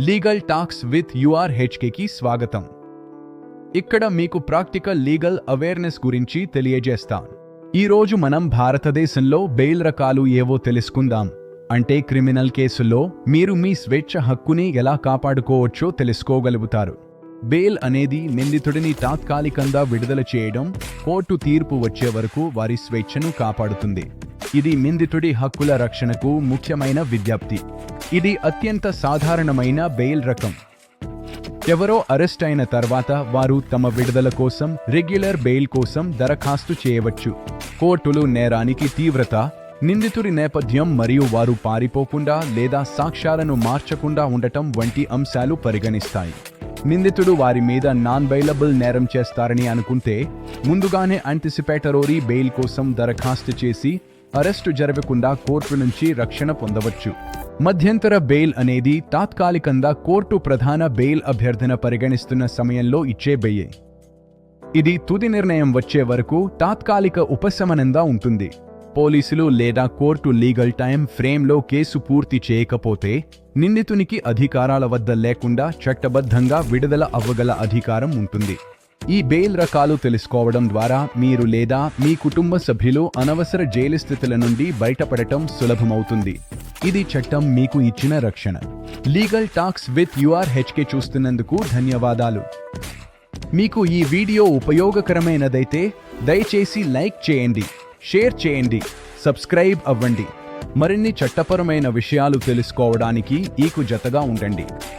Legal talks with యూఆర్హెచ్కేకి స్వాగతం. ఇక్కడ మీకు ప్రాక్టికల్ లీగల్ అవేర్నెస్ గురించి తెలియజేస్తాను. ఈరోజు మనం భారతదేశంలో బెయిల్ రకాలు ఏవో తెలుసుకుందాం. అంటే క్రిమినల్ కేసుల్లో మీరు మీ స్వేచ్ఛ హక్కుని ఎలా కాపాడుకోవచ్చో తెలుసుకోగలుగుతారు. బెయిల్ అనేది నిందితుడిని తాత్కాలికంగా విడుదల చేయడం, కోర్టు తీర్పు వచ్చే వరకు వారి స్వేచ్ఛను కాపాడుతుంది. ఇది నిందితుడి హక్కుల రక్షణకు ముఖ్యమైన విజ్ఞప్తి. ఇది అత్యంత సాధారణమైన బెయిల్ రకం. ఎవరో అరెస్ట్ అయిన తర్వాత వారు తమ విడుదల కోసం రెగ్యులర్ బెయిల్ కోసం దరఖాస్తు చేయవచ్చు. కోర్టులు నేరానికి తీవ్రత, నిందితుడి నేపథ్యం మరియు వారు పారిపోకుండా లేదా సాక్ష్యాలను మార్చకుండా ఉండటం వంటి అంశాలు పరిగణిస్తాయి. నిందితుడు వారి మీద నాన్ బెయిలబుల్ నేరం చేస్తారని అనుకుంటే ముందుగానే యాంటిసిపేటరీ బెయిల్ కోసం దరఖాస్తు చేసి అరెస్టు జరగకుండా కోర్టు నుంచి రక్షణ పొందవచ్చు. మధ్యంతర బెయిల్ అనేది తాత్కాలికంగా కోర్టు ప్రధాన బెయిల్ అభ్యర్థన పరిగణిస్తున్న సమయంలో ఇచ్చే బెయిల్. ఇది తుది నిర్ణయం వచ్చే వరకు తాత్కాలిక ఉపశమనంగా ఉంటుంది. పోలీసులు లేదా కోర్టు లీగల్ టైం ఫ్రేమ్లో కేసు పూర్తి చేయకపోతే నిందితునికి అధికారాల వద్ద లేకుండా చట్టబద్ధంగా విడుదల అవ్వగల అధికారం ఉంటుంది. ఈ బెయిల్ రకాలు తెలుసుకోవడం ద్వారా మీరు లేదా మీ కుటుంబ సభ్యులు అనవసర జైలు స్థితుల నుండి బయటపడటం సులభమవుతుంది. ఇది చట్టం మీకు ఇచ్చిన రక్షణ. లీగల్ టాక్స్ విత్ యూఆర్హెచ్కే చూస్తున్నందుకు ధన్యవాదాలు. మీకు ఈ వీడియో ఉపయోగకరమైనదైతే దయచేసి లైక్ చేయండి, షేర్ చేయండి, సబ్స్క్రైబ్ అవ్వండి. మరిన్ని చట్టపరమైన విషయాలు తెలుసుకోవడానికి ఈకు జతగా ఉండండి.